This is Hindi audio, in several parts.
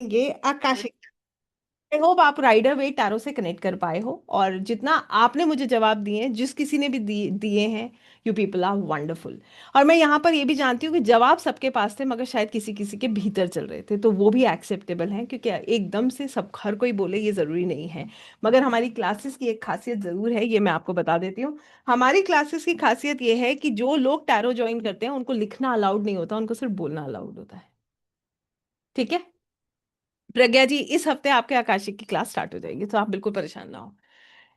ये आकाशिक। आई होप आप राइडर वेट टैरो से कनेक्ट कर पाए हो, और जितना आपने मुझे जवाब दिए हैं, जिस किसी ने भी दिए हैं, यू पीपल आर वंडरफुल। और मैं यहाँ पर ये भी जानती हूँ कि जवाब सबके पास थे, मगर शायद किसी किसी के भीतर चल रहे थे, तो वो भी एक्सेप्टेबल हैं, क्योंकि एकदम से सब हर कोई बोले ये ज़रूरी नहीं है। मगर हमारी क्लासेस की एक खासियत ज़रूर है, ये मैं आपको बता देती हूँ। हमारी क्लासेस की खासियत ये है कि जो लोग टैरो ज्वाइन करते हैं उनको लिखना अलाउड नहीं होता, उनको सिर्फ बोलना अलाउड होता है। ठीक है। प्रज्ञा जी, इस हफ्ते आपके आकाशिक की क्लास स्टार्ट हो जाएगी, तो आप बिल्कुल परेशान ना हो।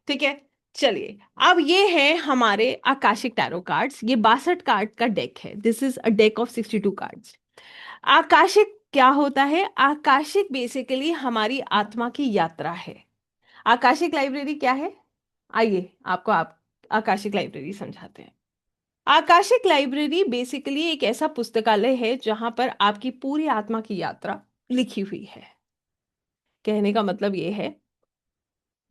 ठीक है। चलिए, अब ये है हमारे आकाशिक टैरो कार्ड्स। ये 62 कार्ड का डेक है। This is a deck of 62 cards. Akashic क्या होता है? आकाशिक बेसिकली हमारी आत्मा की यात्रा है। आकाशिक लाइब्रेरी क्या है? आइए आपको आप आकाशिक लाइब्रेरी समझाते हैं। आकाशिक लाइब्रेरी बेसिकली एक ऐसा पुस्तकालय है जहां पर आपकी पूरी आत्मा की यात्रा लिखी हुई है। कहने का मतलब ये है,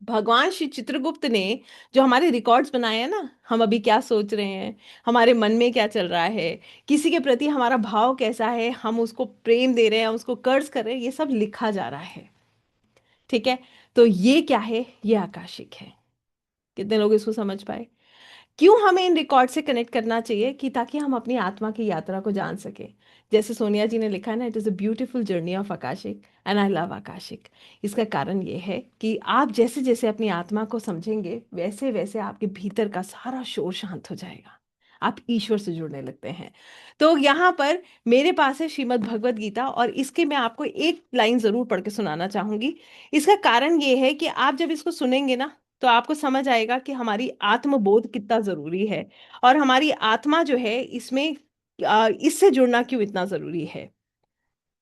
भगवान श्री चित्रगुप्त ने जो हमारे रिकॉर्ड्स बनाए हैं ना, हम अभी क्या सोच रहे हैं, हमारे मन में क्या चल रहा है, किसी के प्रति हमारा भाव कैसा है, हम उसको प्रेम दे रहे हैं, उसको कर्ज कर रहे हैं, ये सब लिखा जा रहा है। ठीक है। तो ये क्या है? ये आकाशिक है। कितने लोग इसको समझ पाए? क्यों हमें इन रिकॉर्ड से कनेक्ट करना चाहिए? कि ताकि हम अपनी आत्मा की यात्रा को जान सके। जैसे सोनिया जी ने लिखा है ना, it is a beautiful journey of Akashic and I love Akashic. इसका कारण ये है कि आप जैसे जैसे अपनी आत्मा को समझेंगे, वैसे वैसे आपके भीतर का सारा शोर शांत हो जाएगा। आप ईश्वर से जुड़ने लगते हैं। तो यहाँ पर मेरे पास है श्रीमद् भगवत गीता, और इसके मैं आपको एक लाइन जरूर पढ़ के सुनाना चाहूंगी। इसका कारण ये है कि आप जब इसको सुनेंगे ना, तो आपको समझ आएगा कि हमारी आत्मबोध कितना जरूरी है, और हमारी आत्मा जो है इसमें इससे जुड़ना क्यों इतना जरूरी है।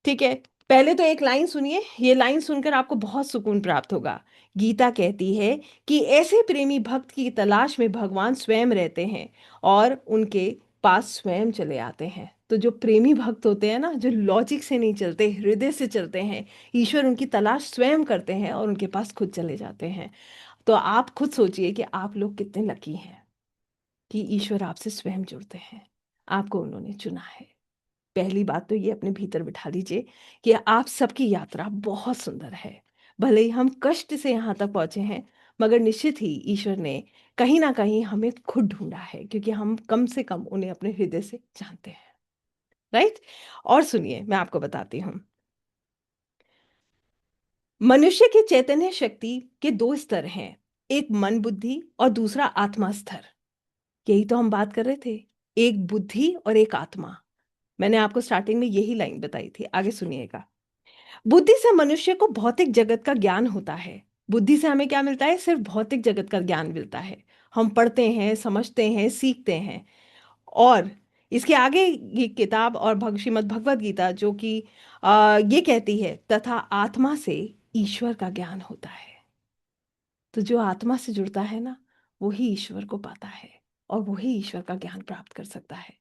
ठीक है। पहले तो एक लाइन सुनिए, ये लाइन सुनकर आपको बहुत सुकून प्राप्त होगा। गीता कहती है कि ऐसे प्रेमी भक्त की तलाश में भगवान स्वयं रहते हैं और उनके पास स्वयं चले आते हैं। तो जो प्रेमी भक्त होते हैं ना, जो लॉजिक से नहीं चलते, हृदय से चलते हैं, ईश्वर उनकी तलाश स्वयं करते हैं और उनके पास खुद चले जाते हैं। तो आप खुद सोचिए कि आप लोग कितने लकी हैं कि ईश्वर आपसे स्वयं जुड़ते हैं, आपको उन्होंने चुना है। पहली बात तो ये अपने भीतर बिठा लीजिए कि आप सबकी यात्रा बहुत सुंदर है। भले ही हम कष्ट से यहाँ तक पहुंचे हैं, मगर निश्चित ही ईश्वर ने कहीं ना कहीं हमें खुद ढूंढा है, क्योंकि हम कम से कम उन्हें अपने हृदय से जानते हैं। राइट। और सुनिए, मैं आपको बताती हूँ। मनुष्य की चैतन्य शक्ति के दो स्तर हैं, एक मन बुद्धि और दूसरा आत्मा स्तर। यही तो हम बात कर रहे थे, एक बुद्धि और एक आत्मा। मैंने आपको स्टार्टिंग में यही लाइन बताई थी, आगे सुनिएगा। बुद्धि से मनुष्य को भौतिक जगत का ज्ञान होता है। बुद्धि से हमें क्या मिलता है? सिर्फ भौतिक जगत का ज्ञान मिलता है। हम पढ़ते हैं, समझते हैं, सीखते हैं। और इसके आगे ये किताब और श्रीमद् भगवद गीता जो कि ये कहती है, तथा आत्मा से ईश्वर का ज्ञान होता है। तो जो आत्मा से जुड़ता है ना, वही ईश्वर को पाता है, और वही ईश्वर का ज्ञान प्राप्त कर सकता है।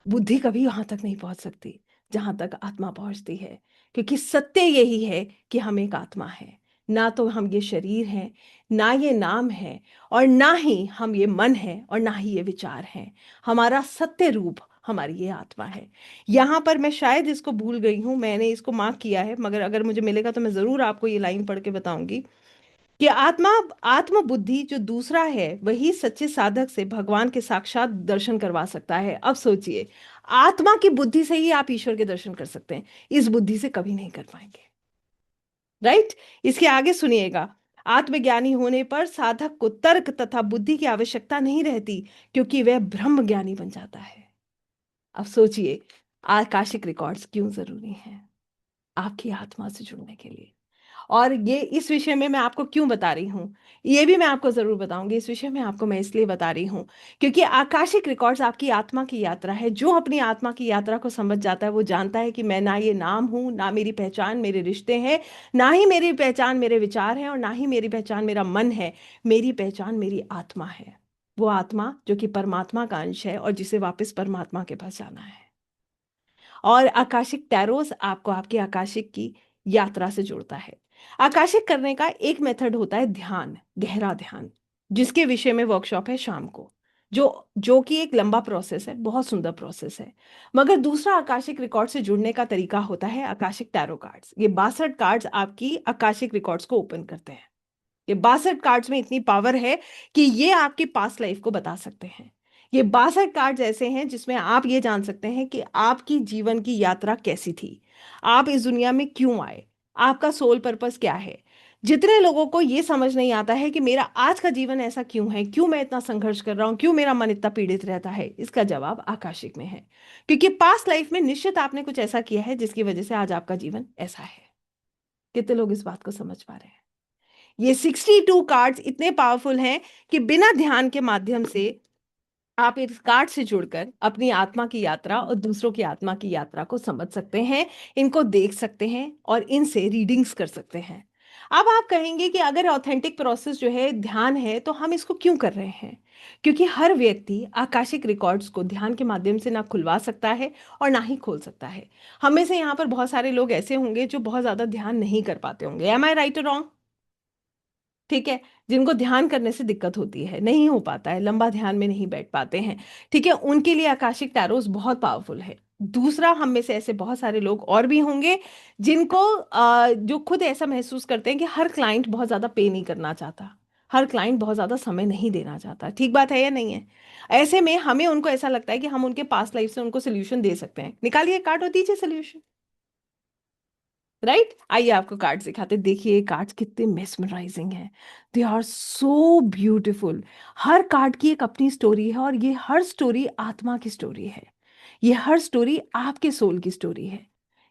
बुद्धि कभी वहां तक नहीं पहुंच सकती जहां तक आत्मा पहुंचती है, क्योंकि सत्य यही है कि हम एक आत्मा है। ना तो हम ये शरीर हैं, ना ये नाम है, और ना ही हम ये मन है, और ना ही ये विचार हैं। हमारा सत्य रूप हमारी ये आत्मा है। यहाँ पर मैं शायद इसको भूल गई हूँ, मैंने इसको मार्क किया है, मगर अगर मुझे मिलेगा तो मैं जरूर आपको ये लाइन पढ़ के बताऊंगी कि आत्मा, आत्म बुद्धि जो दूसरा है, वही सच्चे साधक से भगवान के साक्षात दर्शन करवा सकता है। अब सोचिए, आत्मा की बुद्धि से ही आप ईश्वर के दर्शन कर सकते हैं, इस बुद्धि से कभी नहीं कर पाएंगे। राइट। इसके आगे सुनिएगा। आत्मज्ञानी होने पर साधक को तर्क तथा बुद्धि की आवश्यकता नहीं रहती, क्योंकि वह ब्रह्म ज्ञानी बन जाता है। अब सोचिए, आकाशिक रिकॉर्ड्स क्यों जरूरी हैं आपकी आत्मा से जुड़ने के लिए। और ये इस विषय में मैं आपको क्यों बता रही हूँ, ये भी मैं आपको जरूर बताऊंगी। इस विषय में आपको मैं इसलिए बता रही हूँ क्योंकि आकाशिक रिकॉर्ड्स आपकी आत्मा की यात्रा है। जो अपनी आत्मा की यात्रा को समझ जाता है, वो जानता है कि मैं ना ये नाम हूँ, ना मेरी पहचान मेरे रिश्ते हैं, ना ही मेरी पहचान मेरे विचार हैं, और ना ही मेरी पहचान मेरा मन है। मेरी पहचान मेरी आत्मा है। वो आत्मा जो कि परमात्मा का अंश है, और जिसे वापस परमात्मा के पास जाना है। और आकाशिक टैरोस आपको आपकी आकाशिक की यात्रा से जोड़ता है। आकाशिक करने का एक मेथड होता है ध्यान, गहरा ध्यान, जिसके विषय में वर्कशॉप है शाम को। जो जो कि एक लंबा प्रोसेस है, बहुत सुंदर प्रोसेस है। मगर दूसरा आकाशिक रिकॉर्ड से जुड़ने का तरीका होता है आकाशिक टैरो कार्ड्स। ये 62 कार्ड्स आपकी आकाशिक रिकॉर्ड्स को ओपन करते हैं। ये 62 कार्ड्स में इतनी पावर है कि ये आपकी पास्ट लाइफ को बता सकते हैं। ये 62 कार्ड्स ऐसे हैं जिसमें आप ये जान सकते हैं कि आपकी जीवन की यात्रा कैसी थी, आप इस दुनिया में क्यों आए, आपका सोल पर्पस क्या है। जितने लोगों को ये समझ नहीं आता है कि मेरा आज का जीवन ऐसा क्यों है, क्यों मैं इतना संघर्ष कर रहा हूं, क्यों मेरा मन इतना पीड़ित रहता है, इसका जवाब आकाशिक में है। क्योंकि पास्ट लाइफ में निश्चित आपने कुछ ऐसा किया है जिसकी वजह से आज आपका जीवन ऐसा है। कितने लोग इस बात को समझ पा रहे हैं? ये 62 कार्ड्स इतने पावरफुल हैं कि बिना ध्यान के माध्यम से आप इस कार्ड से जुड़कर अपनी आत्मा की यात्रा और दूसरों की आत्मा की यात्रा को समझ सकते हैं, इनको देख सकते हैं और इनसे रीडिंग्स कर सकते हैं। अब आप कहेंगे कि अगर ऑथेंटिक प्रोसेस जो है ध्यान है तो हम इसको क्यों कर रहे हैं? क्योंकि हर व्यक्ति आकाशिक रिकॉर्ड्स को ध्यान के माध्यम से ना खुलवा सकता है और ना ही खोल सकता है। हम में से यहाँ पर बहुत सारे लोग ऐसे होंगे जो बहुत ज्यादा ध्यान नहीं कर पाते होंगे। एम आई राइट और रॉन्ग? ठीक है। जिनको ध्यान करने से दिक्कत होती है, नहीं हो पाता है, लंबा ध्यान में नहीं बैठ पाते हैं, ठीक है, उनके लिए आकाशिक टैरोस बहुत पावरफुल है। दूसरा, हम में से ऐसे बहुत सारे लोग और भी होंगे जिनको जो खुद ऐसा महसूस करते हैं कि हर क्लाइंट बहुत ज्यादा पे नहीं करना चाहता, हर क्लाइंट बहुत ज्यादा समय नहीं देना चाहता। ठीक बात है या नहीं है? ऐसे में हमें उनको ऐसा लगता है कि हम उनके पास्ट लाइफ से उनको सोल्यूशन दे सकते हैं। निकालिए कार्ड और दीजिए सोल्यूशन। राइट, आइए आपको कार्ड्स दिखाते हैं। देखिए कार्ड्स कितने मेस्मराइजिंग हैं, दे आर सो ब्यूटीफुल। हर कार्ड की एक अपनी स्टोरी है और ये हर स्टोरी आत्मा की स्टोरी है, ये हर स्टोरी आपके सोल की स्टोरी है।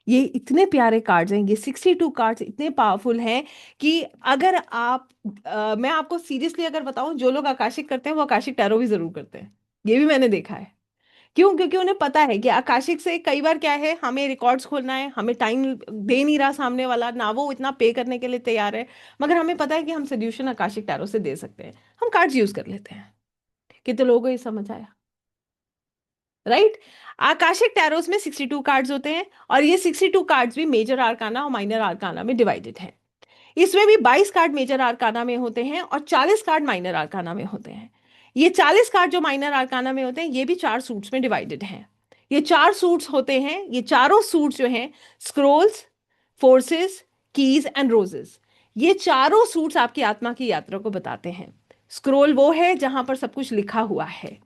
ये इतने प्यारे कार्ड्स हैं, ये 62 कार्ड्स इतने पावरफुल हैं कि अगर आप मैं आपको सीरियसली अगर बताऊं, जो लोग आकाशिक करते हैं वो आकाशिक टैरो भी जरूर करते हैं। ये भी मैंने देखा है। क्यों? क्योंकि उन्हें पता है कि आकाशिक से कई बार क्या है, हमें रिकॉर्ड्स खोलना है, हमें टाइम दे नहीं रहा सामने वाला, ना वो इतना पे करने के लिए तैयार है, मगर हमें पता है कि हम सोल्यूशन आकाशिक टैरो से दे सकते हैं, हम कार्ड्स यूज कर लेते हैं। कितने लोगों को ये समझ आया? राइट। आकाशिक टैरोस में 62 कार्ड्स होते हैं और ये 62 कार्ड्स भी मेजर आर्काना और माइनर आर्काना में डिवाइडेड हैं। इसमें भी 22 कार्ड मेजर आर्काना में होते हैं और 40 कार्ड माइनर आर्काना में होते हैं। ये 40 कार्ड जो माइनर आर्काना में होते हैं ये भी चार सूट्स में डिवाइडेड हैं। ये चार सूट्स होते हैं, ये चारों सूट्स जो हैं, scrolls, forces, keys and roses. ये चारों सूट्स आपकी आत्मा की यात्रा को बताते हैं। स्क्रोल वो है जहां पर सब कुछ लिखा हुआ है,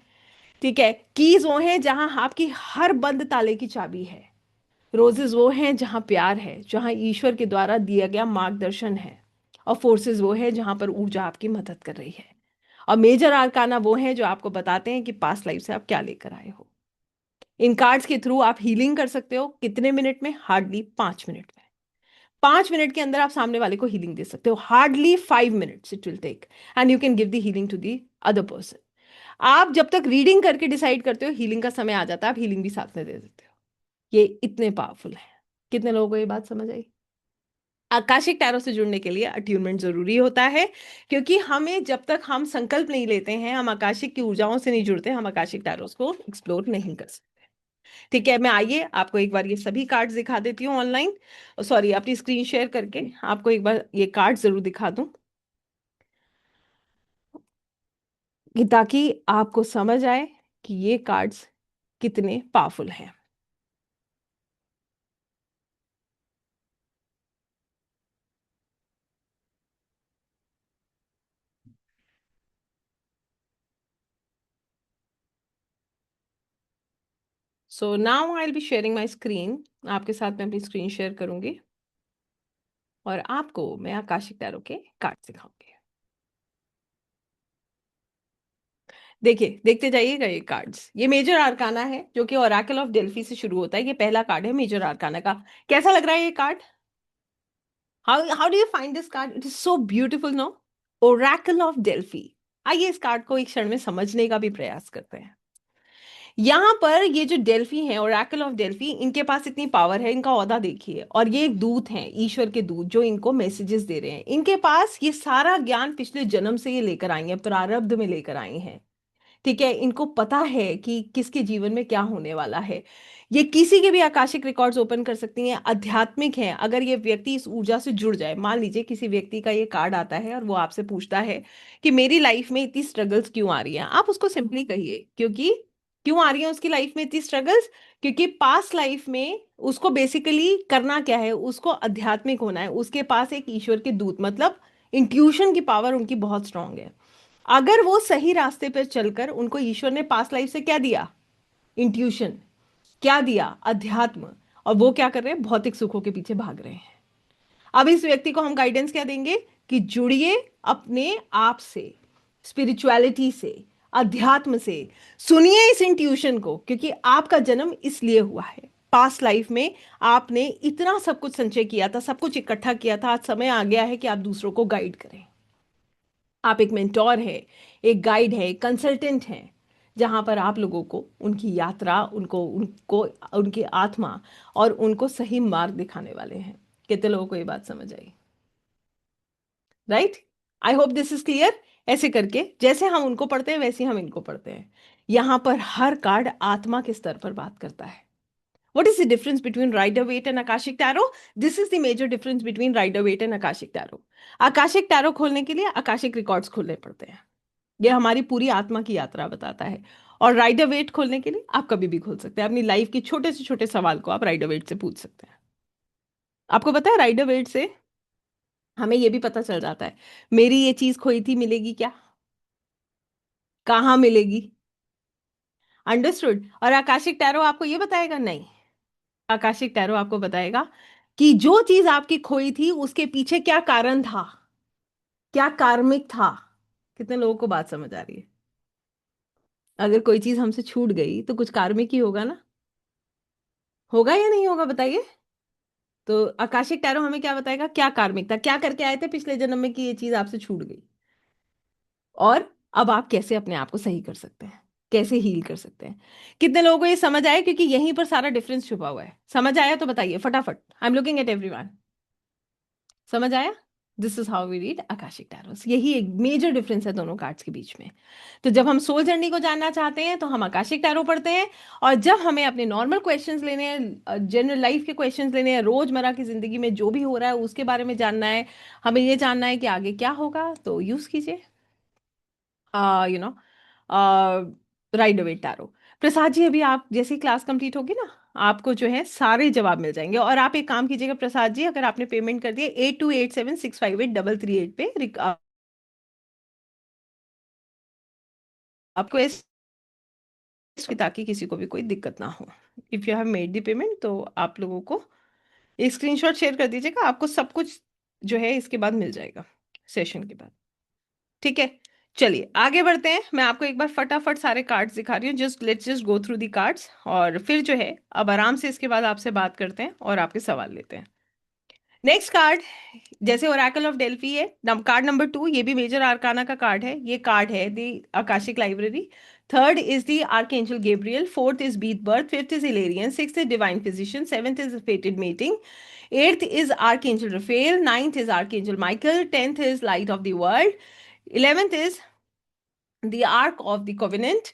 ठीक है। कीज वो है जहां आपकी हर बंद ताले की चाबी है। रोजेस वो हैं जहां प्यार है, जहां ईश्वर के द्वारा दिया गया मार्गदर्शन है। और फोर्सेस वो है जहां पर ऊर्जा आपकी मदद कर रही है। और मेजर आर्काना वो है जो आपको बताते हैं कि पास्ट लाइफ से आप क्या लेकर आए हो। इन कार्ड्स के थ्रू आप हीलिंग कर सकते हो। कितने मिनट में? हार्डली 5 मिनट में। 5 मिनट के अंदर आप सामने वाले को हीलिंग दे सकते हो। Hardly 5 minutes it will take and you can give the healing to the other person. आप जब तक रीडिंग करके डिसाइड करते हो, हीलिंग का समय आ जाता है, आप हीलिंग भी साथ में दे देते हो। ये इतने पावरफुल है। कितने लोगों को ये बात समझ आई? आकाशिक टैरो से जुड़ने के लिए अट्यूनमेंट जरूरी होता है, क्योंकि हमें जब तक हम संकल्प नहीं लेते हैं, हम आकाशिक की ऊर्जाओं से नहीं जुड़ते, हम आकाशिक टैरोस को एक्सप्लोर नहीं कर सकते। ठीक है, मैं आइए आपको एक बार ये सभी कार्ड्स दिखा देती हूँ ऑनलाइन, सॉरी अपनी स्क्रीन शेयर करके आपको एक बार ये कार्ड जरूर दिखा दूं, कि ताकि आपको समझ आए कि ये कार्ड्स कितने पावरफुल हैं। So now I will be sharing my screen. आपके साथ मैं अपनी स्क्रीन शेयर करूंगी और आपको मैं आकाशिक टैरो के कार्ड दिखाऊंगी। देखिए, देखते जाइएगा ये कार्ड्स। ये मेजर आर्काना है जो कि ओरेकल ऑफ डेल्फी से शुरू होता है। ये पहला कार्ड है मेजर आर्काना का। कैसा लग रहा है ये card? How do you find this card? It is so beautiful, no? Oracle of Delphi. आइए इस कार्ड को एक क्षण में समझने का भी प्रयास करते हैं। यहाँ पर ये जो डेल्फी है, ओरेकल ऑफ डेल्फी, इनके पास इतनी पावर है, इनका ओहदा देखिए, और ये एक दूत हैं, ईश्वर के दूत जो इनको मैसेजेस दे रहे हैं। इनके पास ये सारा ज्ञान पिछले जन्म से ये लेकर आई हैं, प्रारब्ध में लेकर आई हैं। ठीक है, इनको पता है कि किसके जीवन में क्या होने वाला है। ये किसी के भी आकाशिक रिकॉर्ड्स ओपन कर सकती हैं, आध्यात्मिक हैं। अगर ये व्यक्ति इस ऊर्जा से जुड़ जाए, मान लीजिए किसी व्यक्ति का ये कार्ड आता है और वो आपसे पूछता है कि मेरी लाइफ में इतनी स्ट्रगल्स क्यों आ रही हैं, आप उसको सिंपली कहिए क्योंकि क्यों आ रही है उसकी लाइफ में इतनी स्ट्रगल्स, क्योंकि पास्ट लाइफ में उसको बेसिकली करना क्या है, उसको आध्यात्मिक होना है। उसके पास एक ईश्वर के दूत, मतलब इंट्यूशन की पावर उनकी बहुत स्ट्रांग है। अगर वो सही रास्ते पर चलकर, उनको ईश्वर ने पास्ट लाइफ से क्या दिया, इंट्यूशन, क्या दिया, अध्यात्म, और वो क्या कर रहे हैं, भौतिक सुखों के पीछे भाग रहे हैं। अब इस व्यक्ति को हम गाइडेंस क्या देंगे कि जुड़िए अपने आप से, स्पिरिचुअलिटी से, अध्यात्म से। सुनिए इस इंट्यूशन को, क्योंकि आपका जन्म इसलिए हुआ है। पास्ट लाइफ में आपने इतना सब कुछ संचय किया था, सब कुछ इकट्ठा किया था, आज समय आ गया है कि आप दूसरों को गाइड करें। आप एक मेंटोर है, एक गाइड है, एक कंसल्टेंट है, जहां पर आप लोगों को उनकी यात्रा, उनको उनको उनकी आत्मा और उनको सही मार्ग दिखाने वाले हैं। कितने लोगों को ये बात समझ आई? Right? I hope this is clear. ऐसे करके जैसे हम उनको पढ़ते हैं वैसे ही हम इनको पढ़ते हैं। यहां पर हर कार्ड आत्मा के स्तर पर बात करता है। What is the difference between Rider Waite and Akashic Tarot? This is the major difference between Rider Waite and Akashic Tarot. Akashic tarot खोलने के लिए आकाशिक रिकॉर्ड्स खोलने पड़ते हैं। ये हमारी पूरी आत्मा की यात्रा बताता है। और राइडर वेट खोलने के लिए आप कभी भी खोल सकते हैं। अपनी लाइफ के छोटे से छोटे सवाल को आप राइडर वेट से पूछ सकते हैं। आपको पता है राइडर वेट से हमें ये भी पता चल जाता है, मेरी ये चीज खोई थी, मिलेगी क्या, कहाँ मिलेगी। अंडरस्टूड? और आकाशिक टैरो आपको ये बताएगा नहीं, आकाशिक टैरो आपको बताएगा कि जो चीज आपकी खोई थी उसके पीछे क्या कारण था, क्या कार्मिक था। कितने लोगों को बात समझ आ रही है? अगर कोई चीज हमसे छूट गई तो कुछ कार्मिक ही होगा ना, होगा या नहीं होगा, बताइए। तो आकाशिक टैरो हमें क्या बताएगा, क्या कार्मिक था, क्या करके आए थे पिछले जन्म में कि ये चीज आपसे छूट गई, और अब आप कैसे अपने आप को सही कर सकते हैं, कैसे हील कर सकते हैं। कितने लोगों को ये समझ आया? क्योंकि यहीं पर सारा डिफरेंस छुपा हुआ है। समझ आया तो बताइए फटाफट। I am looking at everyone. समझ आया? This is how we read Akashic tarots. यही एक मेजर डिफरेंस है दोनों कार्ड्स के बीच में। तो जब हम सोल जर्नी को जानना चाहते हैं तो हम आकाशिक टैरो पढ़ते हैं, और जब हमें अपने नॉर्मल क्वेश्चंस लेने हैं, जनरल लाइफ के क्वेश्चंस लेने हैं, रोजमर्रा की जिंदगी में जो भी हो रहा है उसके बारे में जानना है, हमें ये जानना है कि आगे क्या होगा, तो यूज कीजिए you know rider Waite tarot. Prasad ji, अभी आप जैसे ही क्लास कंप्लीट होगी ना, आपको जो है सारे जवाब मिल जाएंगे। और आप एक काम कीजिएगा प्रसाद जी, अगर आपने पेमेंट कर दिया 8287658338 पे आपको इस, ताकि किसी को भी कोई दिक्कत ना हो। If you have made the payment तो आप लोगों को एक स्क्रीनशॉट शेयर कर दीजिएगा, आपको सब कुछ जो है इसके बाद मिल जाएगा, सेशन के बाद। ठीक है, चलिए आगे बढ़ते हैं। मैं आपको एक बार फटाफट सारे कार्ड्स दिखा रही हूँ, just let's just go through the cards, और फिर जो है अब आराम से इसके बाद आपसे बात करते हैं और आपके सवाल लेते हैं। नेक्स्ट कार्ड, जैसे ओरेकल ऑफ डेल्फी है, कार्ड नंबर 2, ये भी मेजर आर्काना का कार्ड है। ये कार्ड है the Akashic library. Third is the archangel Gabriel, fourth is beat birth, fifth is Hilarion, sixth is divine physician, seventh is fated mating, eighth is archangel Raphael, ninth is archangel Michael, tenth is light of the world, 11th is the Ark of the Covenant,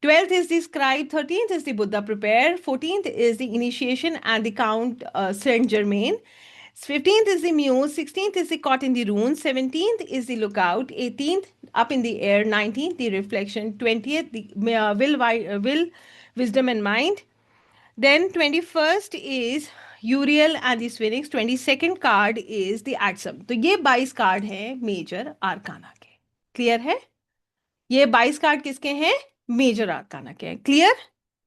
12th is the Scribe, 13th is the Buddha Prepare, 14th is the Initiation and the Count Saint Germain, 15th is the Muse, 16th is the Caught in the Runes, 17th is the Lookout, 18th Up in the Air, 19th the Reflection, 20th the Will, Wisdom and Mind. Then 21st is Uriel and the Sphinx, 22nd card is the Aksam. तो ये 22 कार्ड हैं मेजर आर्काना के। क्लियर है? ये 22 कार्ड किसके हैं? मेजर आर्काना के हैं। क्लियर?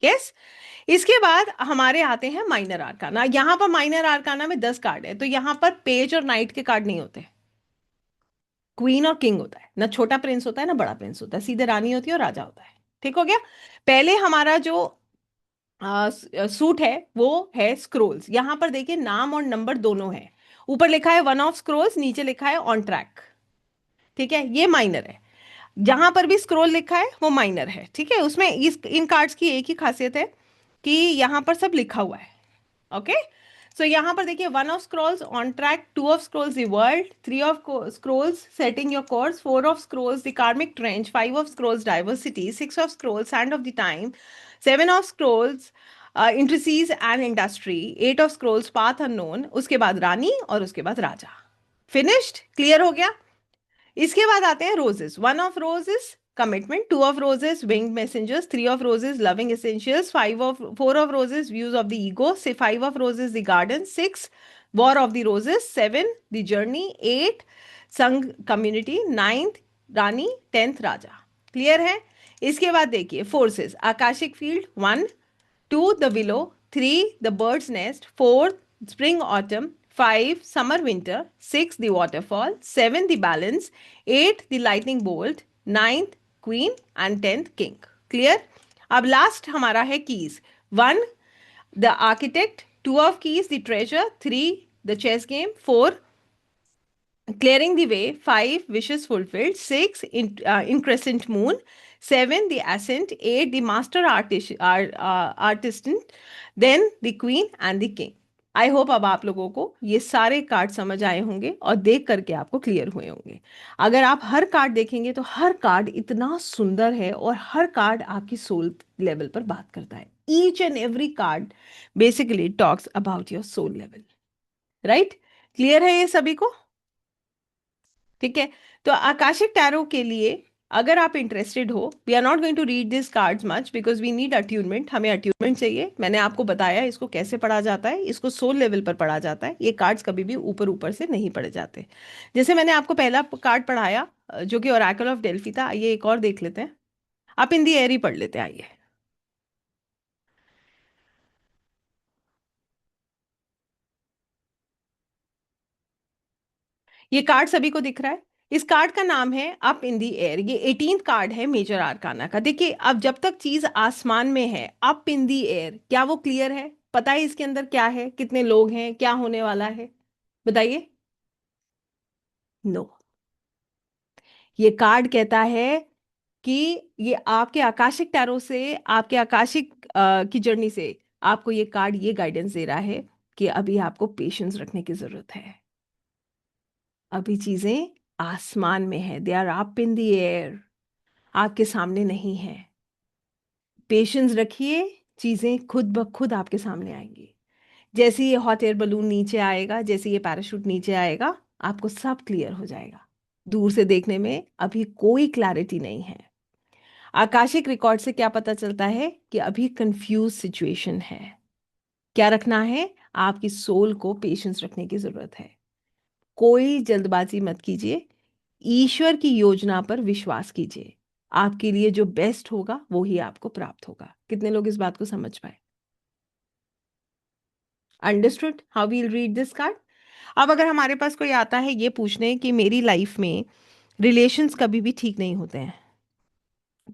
यस। इसके बाद हमारे आते हैं माइनर आर्काना। यहां पर माइनर आर्काना में 10 कार्ड है, तो यहां पर पेज और नाइट के कार्ड नहीं होते, क्वीन और किंग होता है, ना छोटा प्रिंस होता है ना बड़ा प्रिंस होता है, सीधे रानी होती है और राजा होता है। ठीक हो गया? पहले हमारा जो सूट है वो है स्क्रोल्स। यहां पर देखिए नाम और नंबर दोनों है, ऊपर लिखा है वन ऑफ स्क्रोल्स, नीचे लिखा है ऑन ट्रैक। ठीक है, ये माइनर है। जहां पर भी स्क्रोल लिखा है वो माइनर है। ठीक है, उसमें इस इन कार्ड्स की एक ही खासियत है कि यहां पर सब लिखा हुआ है। ओके, सो यहाँ पर देखिए, 1 of Scrolls on track, 2 of Scrolls the world, 3 of Scrolls setting your course, 4 of Scrolls the कार्मिक trench, 5 of Scrolls diversity, 6 of Scrolls sand of the time, 7 of Scrolls industries and industry, 8 of Scrolls path unknown, उसके बाद रानी और उसके बाद राजा। फिनिश्ड, क्लियर हो गया। इसके बाद आते हैं roses. 1 of roses commitment, 2 of roses winged messengers, 3 of roses loving essentials, 4 of roses views of the ego से, 5 of roses the garden, 6 war of the roses, 7 the journey, 8 संघ कम्युनिटी, 9th रानी, 10th राजा। क्लियर है। इसके बाद देखिए forces, Akashic field 1, 2 the willow, 3 the bird's nest, 4 spring autumn, 5 summer winter, 6 the waterfall, 7 the balance, 8 the lightning bolt, 9th queen and 10th king। Clear. अब लास्ट हमारा है keys. 1 the architect, 2 of keys the treasure, 3 the chess game, 4 clearing the way, 5 wishes fulfilled, 6 incandescent moon, 7 the ascent, 8 the master artisan, then the queen and the king। I hope अब आप लोगों को ये सारे कार्ड समझ आए होंगे और देख करके आपको क्लियर हुए होंगे। अगर आप हर कार्ड देखेंगे तो हर कार्ड इतना सुंदर है और हर कार्ड आपकी सोल लेवल पर बात करता है। Each and every card basically talks about your soul level. Right, clear है ये सभी को? ठीक है। तो आकाशिक टैरो के लिए अगर आप इंटरेस्टेड हो, we are not going to read this cards much because we need attunement. हमें अट्यूनमेंट चाहिए। मैंने आपको बताया इसको कैसे पढ़ा जाता है। इसको सोल लेवल पर पढ़ा जाता है। ये कार्ड्स कभी भी ऊपर ऊपर से नहीं पढ़े जाते। जैसे मैंने आपको पहला कार्ड पढ़ाया जो कि ओरेकल ऑफ डेल्फी था। आइए एक और देख लेते हैं। आप इन दी एयर ही पढ़ लेते हैं, आइए। ये कार्ड सभी को दिख रहा है। इस कार्ड का नाम है अप इन दी एयर। ये 18th कार्ड है मेजर आर्काना का। देखिए, अब जब तक चीज आसमान में है, अप इन दी एयर, क्या वो क्लियर है? पता है इसके अंदर क्या है, कितने लोग हैं, क्या होने वाला है? बताइए। नो। ये कार्ड कहता है कि ये आपके आकाशिक टैरो से, आपके आकाशिक की जर्नी से आपको ये कार्ड ये गाइडेंस दे रहा है कि अभी आपको पेशेंस रखने की जरूरत है। अभी चीजें आसमान में है, they are up in the air, आपके सामने नहीं है। पेशेंस रखिए, चीजें खुद ब खुद आपके सामने आएंगी। जैसे ये हॉट एयर बलून नीचे आएगा, जैसे ये पैराशूट नीचे आएगा, आपको सब क्लियर हो जाएगा। दूर से देखने में अभी कोई क्लैरिटी नहीं है। आकाशिक रिकॉर्ड से क्या पता चलता है कि अभी कंफ्यूज सिचुएशन है। क्या रखना है? आपकी सोल को पेशेंस रखने की जरूरत है। कोई जल्दबाजी मत कीजिए। ईश्वर की योजना पर विश्वास कीजिए। आपके लिए जो बेस्ट होगा वो ही आपको प्राप्त होगा। कितने लोग इस बात को समझ पाए? Understood how we'll read this card. अब अगर हमारे पास कोई आता है ये पूछने कि मेरी लाइफ में रिलेशंस कभी भी ठीक नहीं होते हैं,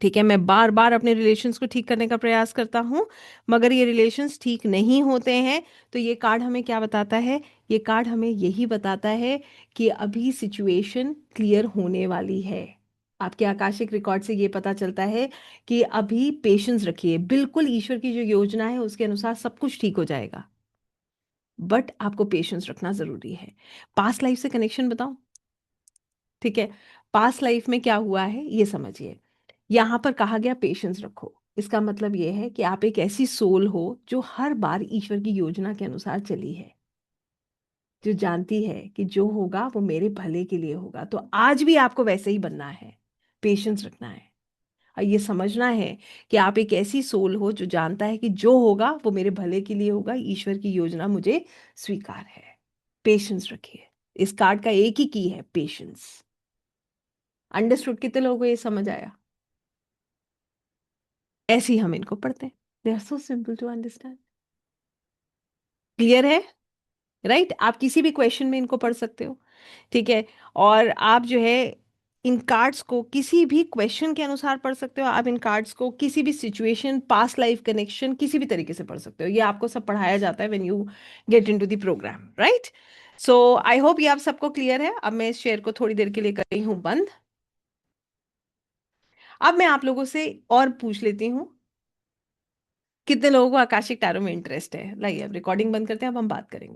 ठीक है, मैं बार बार अपने रिलेशंस को ठीक करने का प्रयास करता हूँ मगर ये रिलेशंस ठीक नहीं होते हैं, तो ये कार्ड हमें क्या बताता है? ये कार्ड हमें यही बताता है कि अभी सिचुएशन क्लियर होने वाली है। आपके आकाशिक रिकॉर्ड से ये पता चलता है कि अभी पेशेंस रखिए। बिल्कुल ईश्वर की जो योजना है उसके अनुसार सब कुछ ठीक हो जाएगा, बट आपको पेशेंस रखना जरूरी है। पास्ट लाइफ से कनेक्शन बताऊं? ठीक है, पास्ट लाइफ में क्या हुआ है ये समझिए। यहाँ पर कहा गया पेशेंस रखो, इसका मतलब ये है कि आप एक ऐसी सोल हो जो हर बार ईश्वर की योजना के अनुसार चली है, जो जानती है कि जो होगा वो मेरे भले के लिए होगा। तो आज भी आपको वैसे ही बनना है, पेशेंस रखना है और ये समझना है कि आप एक ऐसी सोल हो जो जानता है कि जो होगा वो मेरे भले के लिए होगा। ईश्वर की योजना मुझे स्वीकार है। पेशेंस रखिए। इस कार्ड का एक ही की है, पेशेंस। अंडरस्टूड? कितने लोगों को ये समझ आया? ऐसे ही हम इनको पढ़ते हैं। They are so simple to understand. Clear है? राइट, आप किसी भी क्वेश्चन में इनको पढ़ सकते हो। ठीक है, और आप जो है इन कार्ड्स को किसी भी क्वेश्चन के अनुसार पढ़ सकते हो। आप इन कार्ड्स को किसी भी सिचुएशन, पास्ट लाइफ कनेक्शन, किसी भी तरीके से पढ़ सकते हो। ये आपको सब पढ़ाया जाता है when you get into the program. Right, so I hope ये आप सबको क्लियर है। अब मैं इस शेयर को थोड़ी देर के लिए कर रही हूँ बंद। अब मैं आप लोगों से और पूछ लेती हूँ, कितने लोगों को आकाशिक टैरो में इंटरेस्ट है? लाइए अब रिकॉर्डिंग बंद करते हैं, अब हम बात करेंगे।